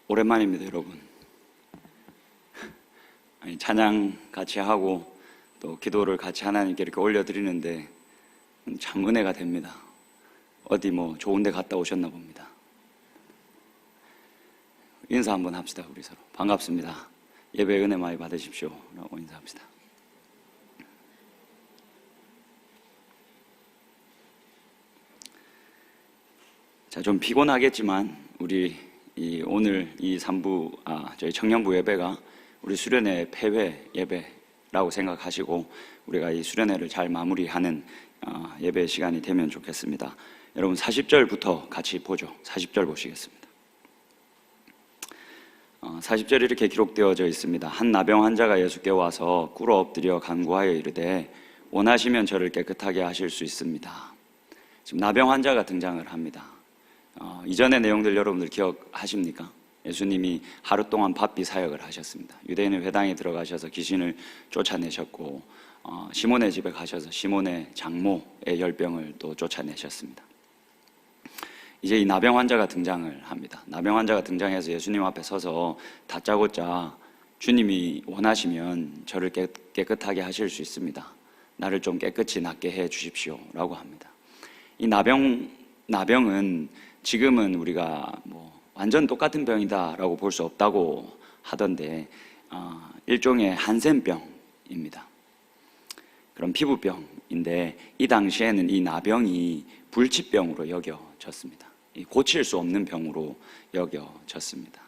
오랜만입니다, 여러분. 찬양 같이 하고 또 기도를 같이 하나님께 이렇게 올려드리는데 참 은혜가 됩니다. 어디 좋은 데 갔다 오셨나 봅니다. 인사 한번 합시다. 우리 서로 반갑습니다. 예배 은혜 많이 받으십시오 라고 인사합시다. 자, 좀 피곤하겠지만 우리 오늘 이 3부 저희 청년부 예배가 우리 수련회 폐회 예배라고 생각하시고 우리가 이 수련회를 잘 마무리하는 예배 시간이 되면 좋겠습니다. 여러분 40절부터 같이 보죠. 40절 보시겠습니다. 40절 이렇게 기록되어져 있습니다. 한 나병 환자가 예수께 와서 꿇어 엎드려 간구하여 이르되 원하시면 저를 깨끗하게 하실 수 있습니다. 지금 나병 환자가 등장을 합니다. 이전의 내용들 여러분들 기억하십니까? 예수님이 하루 동안 바삐 사역을 하셨습니다. 유대인의 회당에 들어가셔서 귀신을 쫓아내셨고 시몬의 집에 가셔서 시몬의 장모의 열병을 또 쫓아내셨습니다. 이제 이 나병 환자가 등장을 합니다. 나병 환자가 등장해서 예수님 앞에 서서 다짜고짜 주님이 원하시면 저를 깨끗하게 하실 수 있습니다. 나를 좀 깨끗이 낫게 해 주십시오 라고 합니다. 이 나병은 지금은 우리가 완전 똑같은 병이다 라고 볼 수 없다고 하던데 일종의 한센병입니다. 그런 피부병인데 이 당시에는 이 나병이 불치병으로 여겨졌습니다. 고칠 수 없는 병으로 여겨졌습니다.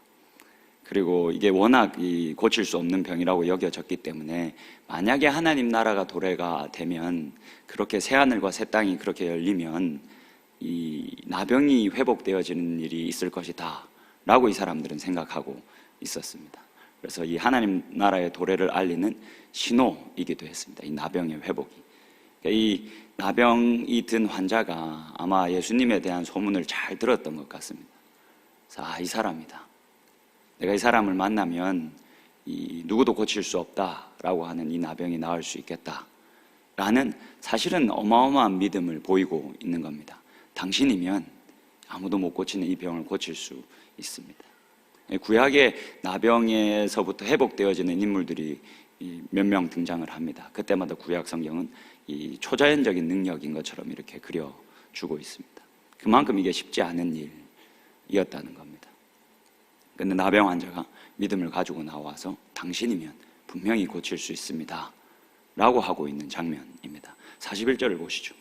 그리고 이게 워낙 고칠 수 없는 병이라고 여겨졌기 때문에 만약에 하나님 나라가 도래가 되면 그렇게 새하늘과 새 땅이 그렇게 열리면 이 나병이 회복되어지는 일이 있을 것이다 라고 이 사람들은 생각하고 있었습니다. 그래서 이 하나님 나라의 도래를 알리는 신호이기도 했습니다. 이 나병의 회복이. 이 나병이 든 환자가 아마 예수님에 대한 소문을 잘 들었던 것 같습니다. 그래서 이 사람이다. 내가 이 사람을 만나면 누구도 고칠 수 없다라고 하는 이 나병이 나을 수 있겠다 라는 사실은 어마어마한 믿음을 보이고 있는 겁니다. 당신이면 아무도 못 고치는 이 병을 고칠 수 있습니다. 구약의 나병에서부터 회복되어지는 인물들이 몇 명 등장을 합니다. 그때마다 구약 성경은 이 초자연적인 능력인 것처럼 이렇게 그려주고 있습니다. 그만큼 이게 쉽지 않은 일이었다는 겁니다. 그런데 나병 환자가 믿음을 가지고 나와서 당신이면 분명히 고칠 수 있습니다 라고 하고 있는 장면입니다. 41절을 보시죠.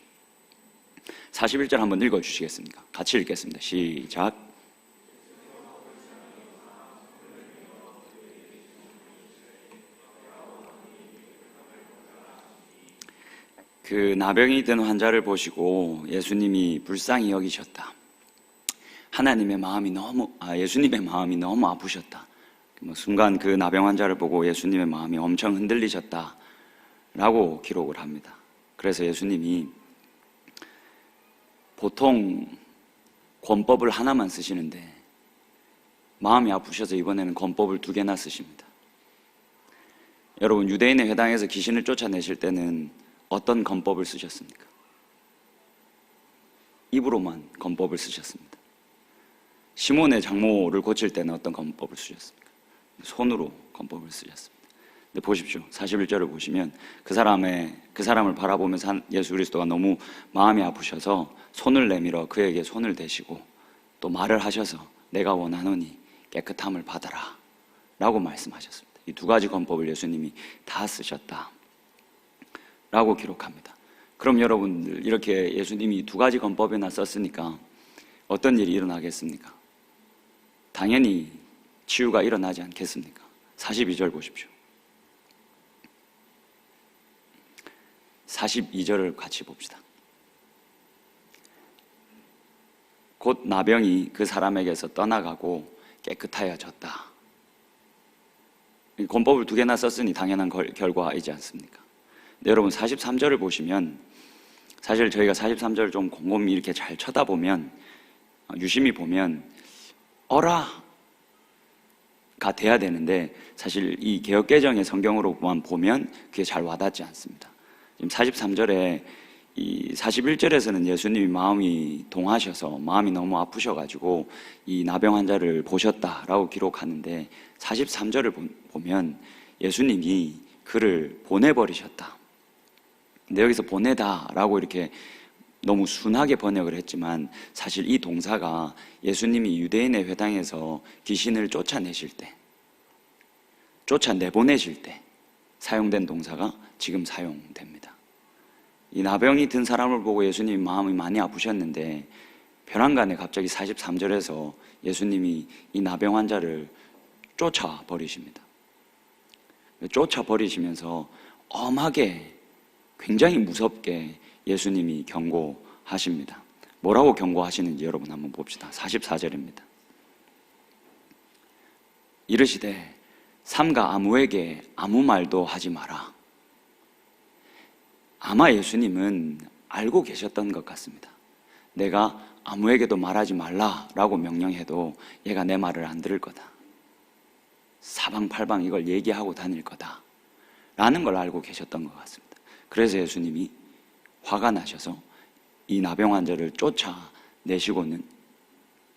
41절 한번 읽어주시겠습니까? 같이 읽겠습니다. 시작. 그 나병이 든 환자를 보시고 예수님이 불쌍히 여기셨다. 예수님의 마음이 너무 아프셨다. 순간 그 나병 환자를 보고 예수님의 마음이 엄청 흔들리셨다 라고 기록을 합니다. 그래서 예수님이 보통 권법을 하나만 쓰시는데 마음이 아프셔서 이번에는 권법을 2개나 쓰십니다. 여러분 유대인의 회당에서 귀신을 쫓아내실 때는 어떤 권법을 쓰셨습니까? 입으로만 권법을 쓰셨습니다. 시몬의 장모를 고칠 때는 어떤 권법을 쓰셨습니까? 손으로 권법을 쓰셨습니다. 근데 보십시오. 41절을 보시면 그 사람을 바라보면서 예수 그리스도가 너무 마음이 아프셔서 손을 내밀어 그에게 손을 대시고 또 말을 하셔서 내가 원하노니 깨끗함을 받아라 라고 말씀하셨습니다. 이 2가지 권법을 예수님이 다 쓰셨다 라고 기록합니다. 그럼 여러분들 이렇게 예수님이 2가지 권법이나 썼으니까 어떤 일이 일어나겠습니까? 당연히 치유가 일어나지 않겠습니까? 42절 보십시오. 42절을 같이 봅시다. 곧 나병이 그 사람에게서 떠나가고 깨끗하여졌다. 권법을 2개나 썼으니 당연한 결과이지 않습니까? 근데 여러분 43절을 보시면 사실 저희가 43절을 좀 곰곰이 이렇게 잘 쳐다보면 유심히 보면 어라가 돼야 되는데 사실 이 개역개정의 성경으로만 보면 그게 잘 와닿지 않습니다. 지금 43절에 이 41절에서는 예수님이 마음이 동하셔서 마음이 너무 아프셔가지고 이 나병 환자를 보셨다라고 기록하는데 43절을 보면 예수님이 그를 보내버리셨다. 근데 여기서 보내다라고 이렇게 너무 순하게 번역을 했지만 사실 이 동사가 예수님이 유대인의 회당에서 귀신을 쫓아내실 때, 쫓아내보내실 때 사용된 동사가 지금 사용됩니다. 이 나병이 든 사람을 보고 예수님이 마음이 많이 아프셨는데 벼랑간에 갑자기 43절에서 예수님이 이 나병 환자를 쫓아버리십니다. 쫓아버리시면서 엄하게 굉장히 무섭게 예수님이 경고하십니다. 뭐라고 경고하시는지 여러분 한번 봅시다. 44절입니다. 이르시되 삼가 아무에게 아무 말도 하지 마라. 아마 예수님은 알고 계셨던 것 같습니다. 내가 아무에게도 말하지 말라라고 명령해도 얘가 내 말을 안 들을 거다. 사방팔방 이걸 얘기하고 다닐 거다 라는 걸 알고 계셨던 것 같습니다. 그래서 예수님이 화가 나셔서 이 나병 환자를 쫓아내시고는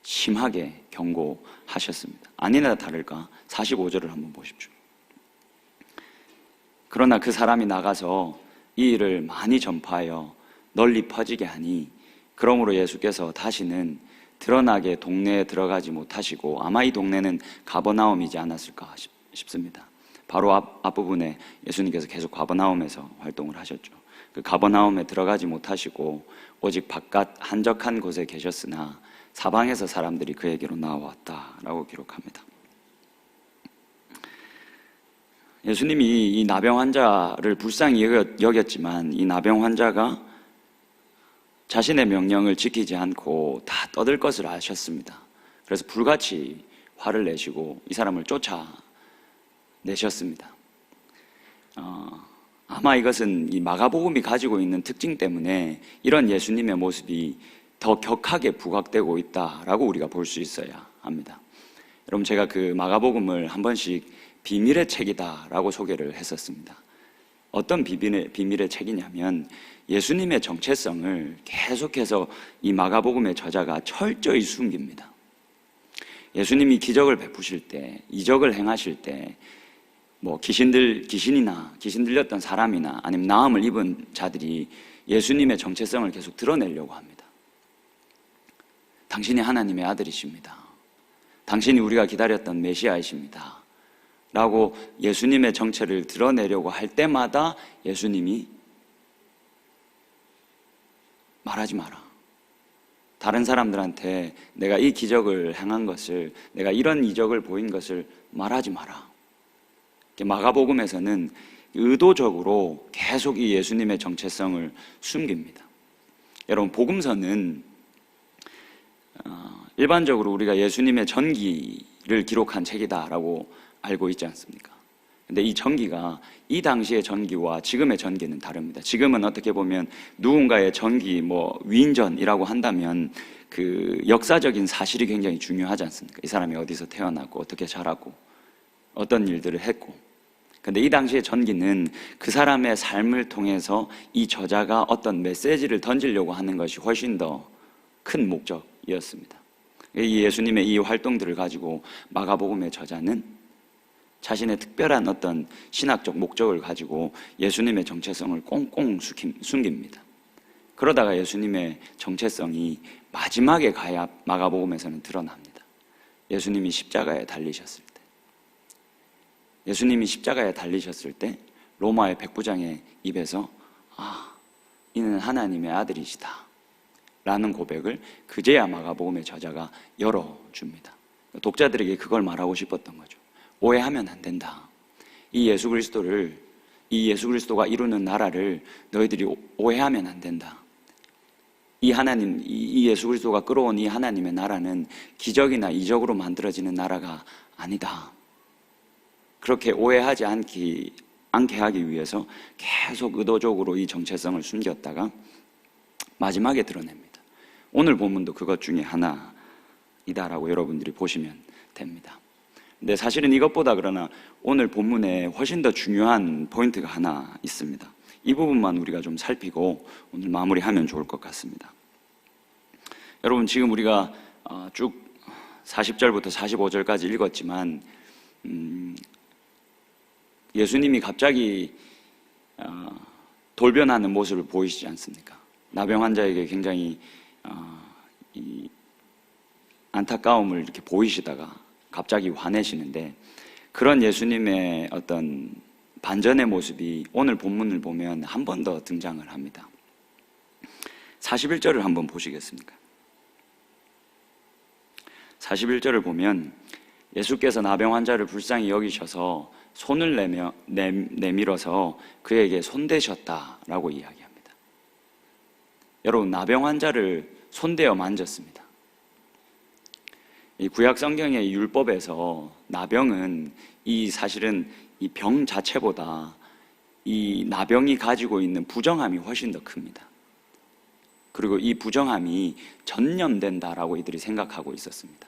심하게 경고하셨습니다. 아니나 다를까 45절을 한번 보십시오. 그러나 그 사람이 나가서 이 일을 많이 전파하여 널리 퍼지게 하니 그러므로 예수께서 다시는 드러나게 동네에 들어가지 못하시고 아마 이 동네는 가버나움이지 않았을까 싶습니다. 바로 앞부분에 예수님께서 계속 가버나움에서 활동을 하셨죠. 그 가버나움에 들어가지 못하시고 오직 바깥 한적한 곳에 계셨으나 사방에서 사람들이 그에게로 나와왔다라고 기록합니다. 예수님이 이 나병 환자를 불쌍히 여겼지만 이 나병 환자가 자신의 명령을 지키지 않고 다 떠들 것을 아셨습니다. 그래서 불같이 화를 내시고 이 사람을 쫓아내셨습니다. 아마 이것은 이 마가복음이 가지고 있는 특징 때문에 이런 예수님의 모습이 더 격하게 부각되고 있다라고 우리가 볼 수 있어야 합니다. 여러분, 제가 그 마가복음을 한 번씩 비밀의 책이다라고 소개를 했었습니다. 어떤 비밀의 책이냐면 예수님의 정체성을 계속해서 이 마가복음의 저자가 철저히 숨깁니다. 예수님이 기적을 베푸실 때, 이적을 행하실 때 뭐 귀신이나 귀신 들렸던 사람이나 아니면 나음을 입은 자들이 예수님의 정체성을 계속 드러내려고 합니다. 당신이 하나님의 아들이십니다. 당신이 우리가 기다렸던 메시아이십니다. 라고 예수님의 정체를 드러내려고 할 때마다 예수님이 말하지 마라. 다른 사람들한테 내가 이 기적을 행한 것을, 내가 이런 이적을 보인 것을 말하지 마라. 마가복음에서는 의도적으로 계속 이 예수님의 정체성을 숨깁니다. 여러분, 복음서는 일반적으로 우리가 예수님의 전기를 기록한 책이다라고 알고 있지 않습니까? 근데 이 전기가 이 당시의 전기와 지금의 전기는 다릅니다. 지금은 어떻게 보면 누군가의 전기, 위인전이라고 한다면 그 역사적인 사실이 굉장히 중요하지 않습니까? 이 사람이 어디서 태어나고 어떻게 자라고 어떤 일들을 했고. 근데 이 당시의 전기는 그 사람의 삶을 통해서 이 저자가 어떤 메시지를 던지려고 하는 것이 훨씬 더 큰 목적이었습니다. 이 예수님의 이 활동들을 가지고 마가복음의 저자는 자신의 특별한 어떤 신학적 목적을 가지고 예수님의 정체성을 꽁꽁 숨깁니다. 그러다가 예수님의 정체성이 마지막에 가야 마가복음에서는 드러납니다. 예수님이 십자가에 달리셨을 때. 예수님이 십자가에 달리셨을 때 로마의 백부장의 입에서 이는 하나님의 아들이시다 라는 고백을 그제야 마가복음의 저자가 열어줍니다. 독자들에게 그걸 말하고 싶었던 거죠. 오해하면 안 된다. 이 예수 그리스도가 이루는 나라를 너희들이 오해하면 안 된다. 이 예수 그리스도가 끌어온 이 하나님의 나라는 기적이나 이적으로 만들어지는 나라가 아니다. 그렇게 오해하지 않게 하기 위해서 계속 의도적으로 이 정체성을 숨겼다가 마지막에 드러냅니다. 오늘 본문도 그것 중에 하나이다라고 여러분들이 보시면 됩니다. 근데 사실은 이것보다 그러나 오늘 본문에 훨씬 더 중요한 포인트가 하나 있습니다. 이 부분만 우리가 좀 살피고 오늘 마무리하면 좋을 것 같습니다. 여러분, 지금 우리가 쭉 40절부터 45절까지 읽었지만 예수님이 갑자기 돌변하는 모습을 보이시지 않습니까? 나병 환자에게 굉장히 이 안타까움을 이렇게 보이시다가 갑자기 화내시는데, 그런 예수님의 어떤 반전의 모습이 오늘 본문을 보면 한 번 더 등장을 합니다. 41절을 한번 보시겠습니까? 41절을 보면 예수께서 나병 환자를 불쌍히 여기셔서 손을 내밀어서 그에게 손대셨다라고 이야기합니다. 여러분, 나병 환자를 손대어 만졌습니다. 이 구약 성경의 율법에서 나병은 사실은 이 병 자체보다 이 나병이 가지고 있는 부정함이 훨씬 더 큽니다. 그리고 이 부정함이 전염된다라고 이들이 생각하고 있었습니다.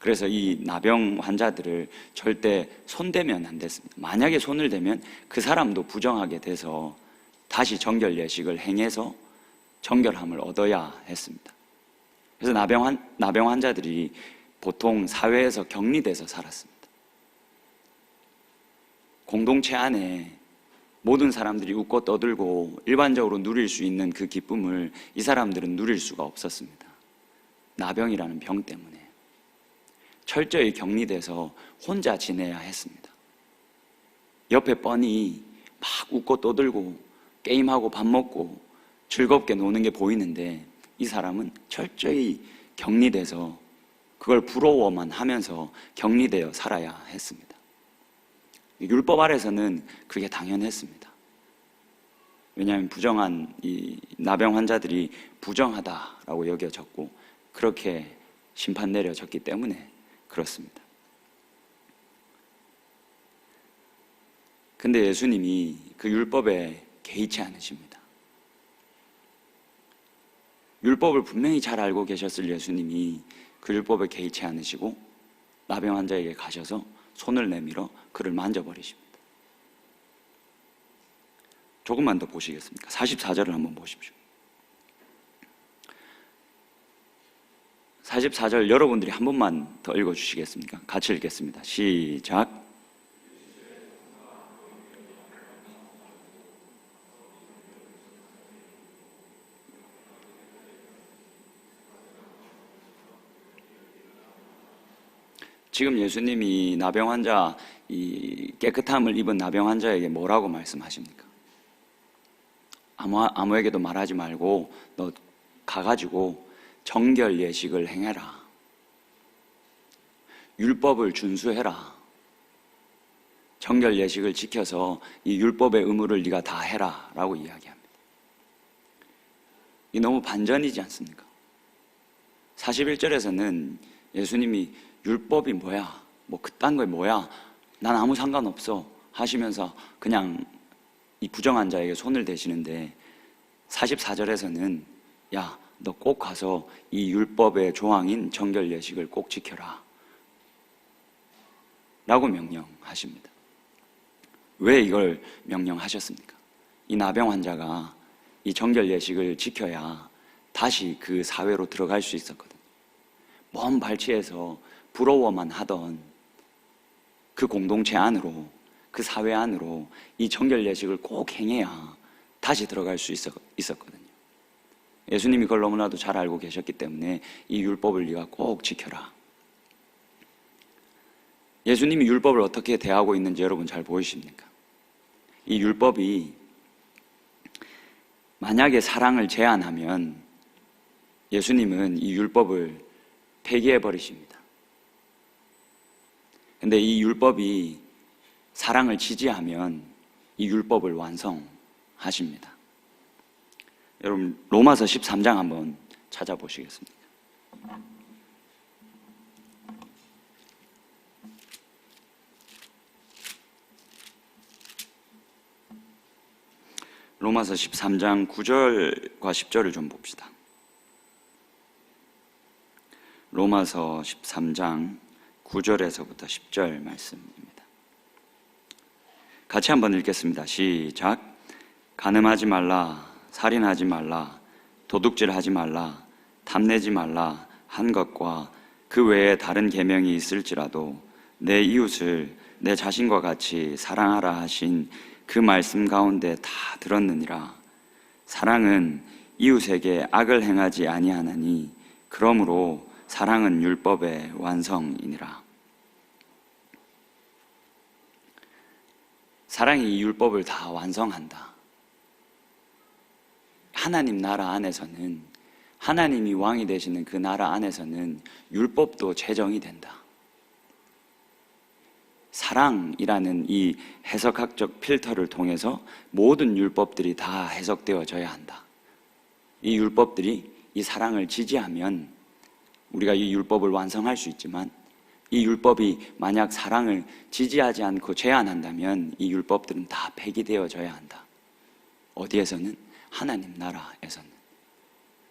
그래서 이 나병 환자들을 절대 손대면 안 됐습니다. 만약에 손을 대면 그 사람도 부정하게 돼서 다시 정결 예식을 행해서 정결함을 얻어야 했습니다. 그래서 나병 환자들이 보통 사회에서 격리돼서 살았습니다. 공동체 안에 모든 사람들이 웃고 떠들고 일반적으로 누릴 수 있는 그 기쁨을 이 사람들은 누릴 수가 없었습니다. 나병이라는 병 때문에 철저히 격리돼서 혼자 지내야 했습니다. 옆에 뻔히 막 웃고 떠들고 게임하고 밥 먹고 즐겁게 노는 게 보이는데 이 사람은 철저히 격리돼서 그걸 부러워만 하면서 격리되어 살아야 했습니다. 율법 아래서는 그게 당연했습니다. 왜냐하면 부정한 이 나병 환자들이 부정하다라고 여겨졌고 그렇게 심판 내려졌기 때문에 그렇습니다. 근데 예수님이 그 율법에 개의치 않으십니다. 율법을 분명히 잘 알고 계셨을 예수님이 그 율법에 개의치 않으시고 나병 환자에게 가셔서 손을 내밀어 그를 만져버리십니다. 조금만 더 보시겠습니까? 44절을 한번 보십시오. 44절 여러분들이 한 번만 더 읽어주시겠습니까? 같이 읽겠습니다. 시작. 지금 예수님이 나병 환자, 이 깨끗함을 입은 나병 환자에게 뭐라고 말씀하십니까? 아무에게도 말하지 말고 너 가가지고 정결 예식을 행해라. 율법을 준수해라. 정결 예식을 지켜서 이 율법의 의무를 네가 다 해라 라고 이야기합니다. 이 너무 반전이지 않습니까? 41절에서는 예수님이 율법이 뭐야? 뭐 그딴 거 뭐야? 난 아무 상관없어 하시면서 그냥 이 부정한 자에게 손을 대시는데 44절에서는 야, 너 꼭 가서 이 율법의 조항인 정결 예식을 꼭 지켜라 라고 명령하십니다. 왜 이걸 명령하셨습니까? 이 나병 환자가 이 정결 예식을 지켜야 다시 그 사회로 들어갈 수 있었거든요. 먼 발치에서 부러워만 하던 그 공동체 안으로, 그 사회 안으로 이 정결 예식을 꼭 행해야 다시 들어갈 수 있었거든요. 예수님이 그걸 너무나도 잘 알고 계셨기 때문에 이 율법을 네가 꼭 지켜라. 예수님이 율법을 어떻게 대하고 있는지 여러분 잘 보이십니까? 이 율법이 만약에 사랑을 제한하면 예수님은 이 율법을 폐기해 버리십니다. 근데 이 율법이 사랑을 지지하면 이 율법을 완성하십니다. 여러분, 로마서 13장 한번 찾아보시겠습니까? 로마서 13장 9절과 10절을 좀 봅시다. 로마서 13장 9절에서부터 10절 말씀입니다. 같이 한번 읽겠습니다. 시작. 간음하지 말라, 살인하지 말라, 도둑질하지 말라, 탐내지 말라 한 것과 그 외에 다른 계명이 있을지라도 내 이웃을 내 자신과 같이 사랑하라 하신 그 말씀 가운데 다 들었느니라. 사랑은 이웃에게 악을 행하지 아니하나니 그러므로 사랑은 율법의 완성이니라. 사랑이 이 율법을 다 완성한다. 하나님 나라 안에서는, 하나님이 왕이 되시는 그 나라 안에서는 율법도 제정이 된다. 사랑이라는 이 해석학적 필터를 통해서 모든 율법들이 다 해석되어져야 한다. 이 율법들이 이 사랑을 지지하면 우리가 이 율법을 완성할 수 있지만, 이 율법이 만약 사랑을 지지하지 않고 제한한다면 이 율법들은 다 폐기되어져야 한다. 어디에서는? 하나님 나라에서는.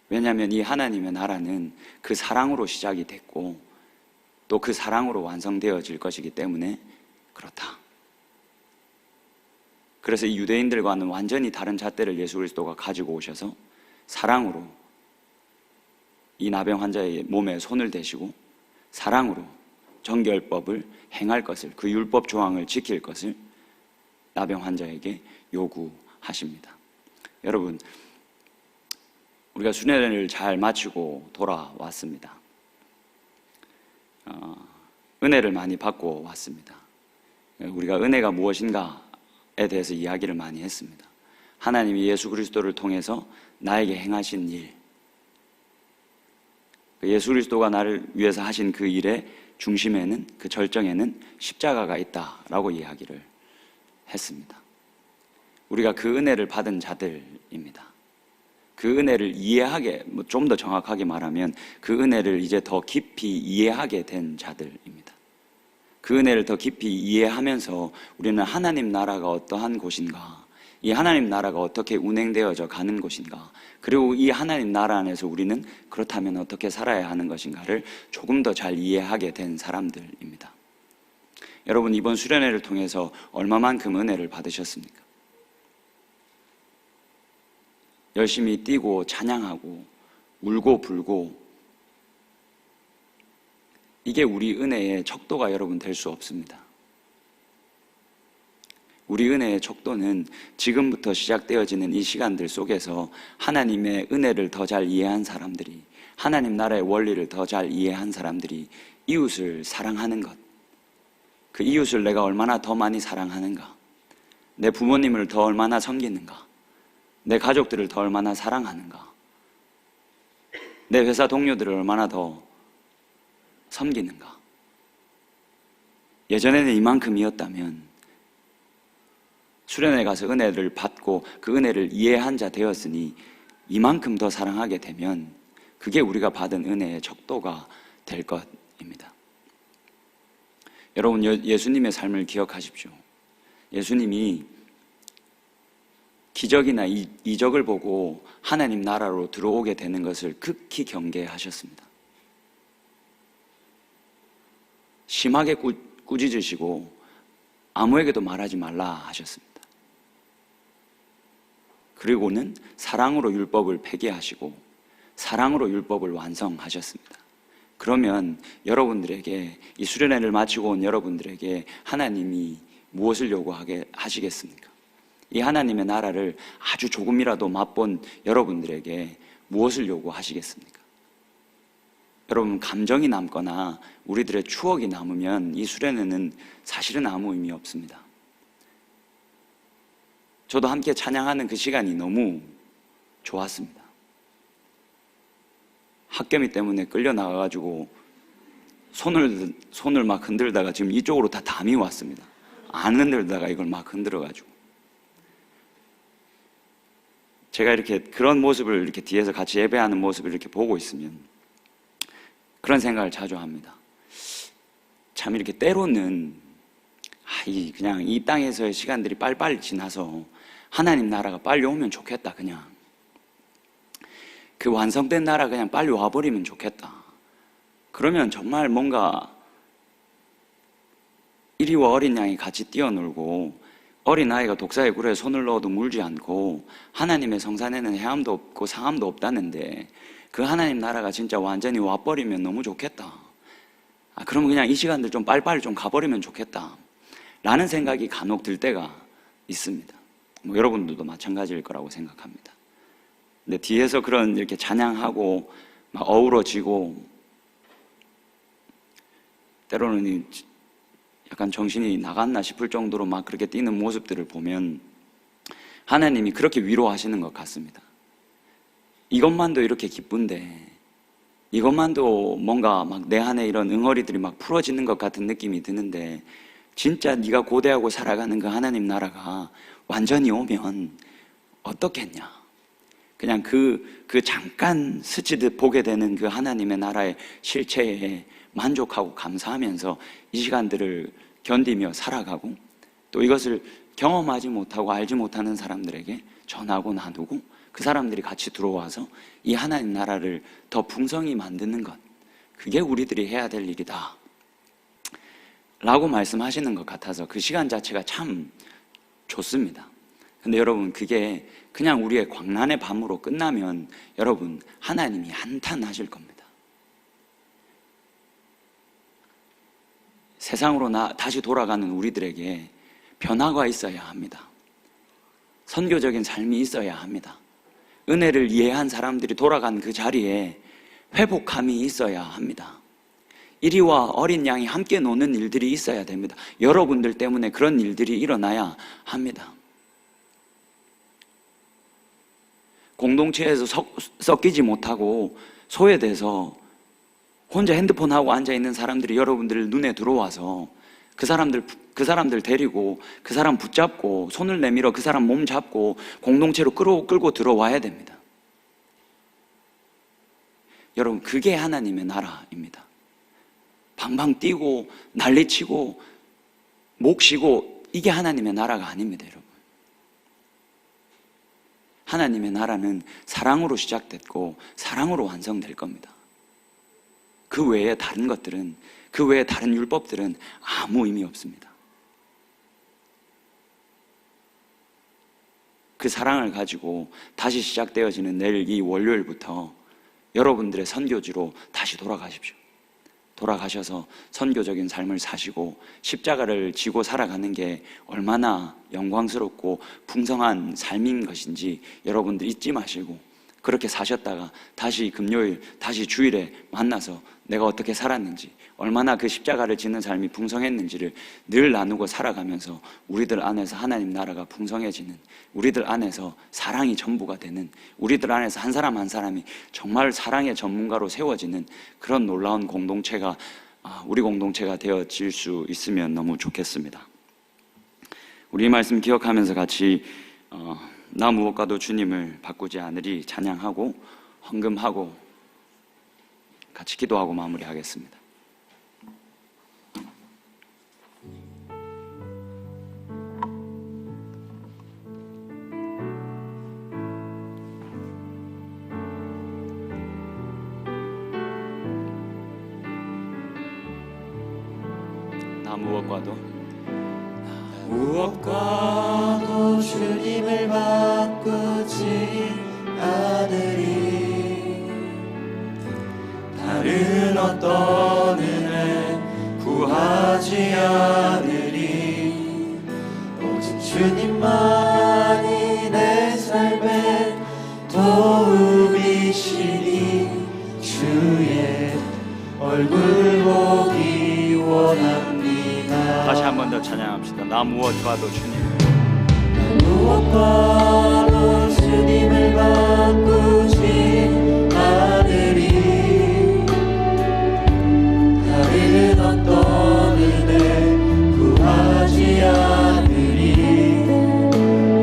왜냐하면 이 하나님의 나라는 그 사랑으로 시작이 됐고 또 그 사랑으로 완성되어질 것이기 때문에 그렇다. 그래서 이 유대인들과는 완전히 다른 잣대를 예수 그리스도가 가지고 오셔서 사랑으로 이 나병 환자의 몸에 손을 대시고 사랑으로 정결법을 행할 것을, 그 율법 조항을 지킬 것을 나병 환자에게 요구하십니다. 여러분, 우리가 수련회를 잘 마치고 돌아왔습니다. 은혜를 많이 받고 왔습니다. 우리가 은혜가 무엇인가에 대해서 이야기를 많이 했습니다. 하나님이 예수 그리스도를 통해서 나에게 행하신 일, 예수 그리스도가 나를 위해서 하신 그 일의 중심에는, 그 절정에는 십자가가 있다라고 이야기를 했습니다. 우리가 그 은혜를 받은 자들입니다. 그 은혜를 이해하게, 좀 더 정확하게 말하면 그 은혜를 이제 더 깊이 이해하게 된 자들입니다. 그 은혜를 더 깊이 이해하면서 우리는 하나님 나라가 어떠한 곳인가, 이 하나님 나라가 어떻게 운행되어져 가는 곳인가, 그리고 이 하나님 나라 안에서 우리는 그렇다면 어떻게 살아야 하는 것인가를 조금 더 잘 이해하게 된 사람들입니다. 여러분, 이번 수련회를 통해서 얼마만큼 은혜를 받으셨습니까? 열심히 뛰고 찬양하고 울고 불고, 이게 우리 은혜의 척도가 여러분 될 수 없습니다. 우리 은혜의 척도는 지금부터 시작되어지는 이 시간들 속에서 하나님의 은혜를 더 잘 이해한 사람들이, 하나님 나라의 원리를 더 잘 이해한 사람들이 이웃을 사랑하는 것, 그 이웃을 내가 얼마나 더 많이 사랑하는가, 내 부모님을 더 얼마나 섬기는가, 내 가족들을 더 얼마나 사랑하는가, 내 회사 동료들을 얼마나 더 섬기는가. 예전에는 이만큼이었다면 수련회 가서 은혜를 받고 그 은혜를 이해한 자 되었으니 이만큼 더 사랑하게 되면 그게 우리가 받은 은혜의 척도가 될 것입니다. 여러분, 예수님의 삶을 기억하십시오. 예수님이 기적이나 이적을 보고 하나님 나라로 들어오게 되는 것을 극히 경계하셨습니다. 심하게 꾸짖으시고 아무에게도 말하지 말라 하셨습니다. 그리고는 사랑으로 율법을 폐기하시고 사랑으로 율법을 완성하셨습니다. 그러면 여러분들에게, 이 수련회를 마치고 온 여러분들에게 하나님이 무엇을 요구하시겠습니까? 이 하나님의 나라를 아주 조금이라도 맛본 여러분들에게 무엇을 요구하시겠습니까? 여러분, 감정이 남거나 우리들의 추억이 남으면 이 수련회는 사실은 아무 의미 없습니다. 저도 함께 찬양하는 그 시간이 너무 좋았습니다. 학개미 때문에 끌려 나가가지고 손을 막 흔들다가 지금 이쪽으로 다 담이 왔습니다. 안 흔들다가 이걸 막 흔들어가지고. 제가 이렇게 그런 모습을 이렇게 뒤에서 같이 예배하는 모습을 이렇게 보고 있으면 그런 생각을 자주 합니다. 참 이렇게 때로는 그냥 이 땅에서의 시간들이 빨리빨리 지나서 하나님 나라가 빨리 오면 좋겠다. 그냥 그 완성된 나라 그냥 빨리 와버리면 좋겠다. 그러면 정말 뭔가 이리와 어린 양이 같이 뛰어놀고 어린아이가 독사의 굴에 손을 넣어도 물지 않고 하나님의 성산에는 해함도 없고 상함도 없다는데 그 하나님 나라가 진짜 완전히 와버리면 너무 좋겠다. 그러면 그냥 이 시간들 좀 빨리빨리 좀 가버리면 좋겠다 라는 생각이 간혹 들 때가 있습니다. 여러분들도 마찬가지일 거라고 생각합니다. 근데 뒤에서 그런 이렇게 찬양하고 막 어우러지고 때로는 약간 정신이 나갔나 싶을 정도로 막 그렇게 뛰는 모습들을 보면 하나님이 그렇게 위로하시는 것 같습니다. 이것만도 이렇게 기쁜데, 이것만도 뭔가 막 내 안에 이런 응어리들이 막 풀어지는 것 같은 느낌이 드는데, 진짜 네가 고대하고 살아가는 그 하나님 나라가 완전히 오면 어떻겠냐. 그냥 그 잠깐 스치듯 보게 되는 그 하나님의 나라의 실체에 만족하고 감사하면서 이 시간들을 견디며 살아가고, 또 이것을 경험하지 못하고 알지 못하는 사람들에게 전하고 나누고, 그 사람들이 같이 들어와서 이 하나님 나라를 더 풍성히 만드는 것, 그게 우리들이 해야 될 일이다 라고 말씀하시는 것 같아서 그 시간 자체가 참 좋습니다. 근데 여러분, 그게 그냥 우리의 광란의 밤으로 끝나면 여러분, 하나님이 한탄하실 겁니다. 세상으로 다시 돌아가는 우리들에게 변화가 있어야 합니다. 선교적인 삶이 있어야 합니다. 은혜를 이해한 사람들이 돌아간 그 자리에 회복함이 있어야 합니다. 이리와 어린 양이 함께 노는 일들이 있어야 됩니다. 여러분들 때문에 그런 일들이 일어나야 합니다. 공동체에서 섞이지 못하고 소외돼서 혼자 핸드폰하고 앉아있는 사람들이 여러분들 눈에 들어와서 그 사람들 데리고 그 사람 붙잡고 손을 내밀어 그 사람 몸 잡고 공동체로 끌고 들어와야 됩니다. 여러분, 그게 하나님의 나라입니다. 방방 뛰고 난리치고 목 쉬고 이게 하나님의 나라가 아닙니다, 여러분. 하나님의 나라는 사랑으로 시작됐고 사랑으로 완성될 겁니다. 그 외에 다른 것들은, 그 외에 다른 율법들은 아무 의미 없습니다. 그 사랑을 가지고 다시 시작되어지는 내일 이 월요일부터 여러분들의 선교지로 다시 돌아가십시오. 돌아가셔서 선교적인 삶을 사시고 십자가를 지고 살아가는 게 얼마나 영광스럽고 풍성한 삶인 것인지 여러분들 잊지 마시고, 그렇게 사셨다가 다시 금요일, 다시 주일에 만나서 내가 어떻게 살았는지, 얼마나 그 십자가를 지는 삶이 풍성했는지를 늘 나누고 살아가면서 우리들 안에서 하나님 나라가 풍성해지는, 우리들 안에서 사랑이 전부가 되는, 우리들 안에서 한 사람 한 사람이 정말 사랑의 전문가로 세워지는 그런 놀라운 공동체가, 우리 공동체가 되어질 수 있으면 너무 좋겠습니다. 우리 이 말씀 기억하면서 같이 나 무엇과도 주님을 바꾸지 않으리 찬양하고 헌금하고 같이 기도하고 마무리하겠습니다. 나 무엇과도 주님을 바꾸지 않으리. 다른 어떤 은혜 구하지 않으리. 오직 주님만이 내 삶의 도움이시니 주의 얼굴 보기 원합니다. 다시 한 번 더 찬양합시다. 나 무엇과도 주님을 바꾸지 않으리. 다른 어떤 은혜 구하지 않으리.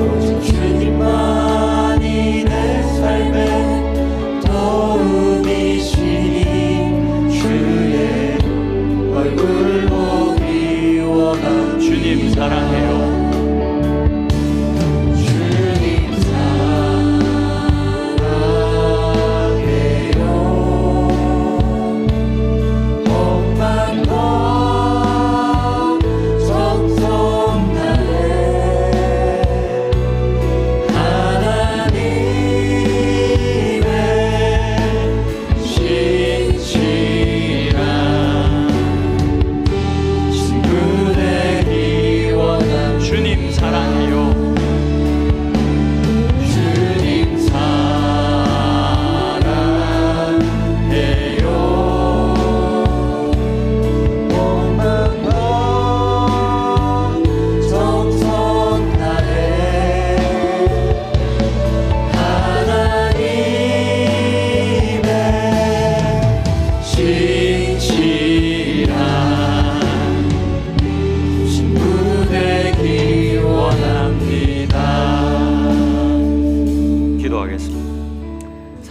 오직 주님만이 내 삶의 도움이시니 주의 얼굴 보기 원합니다. 주님 사랑해요.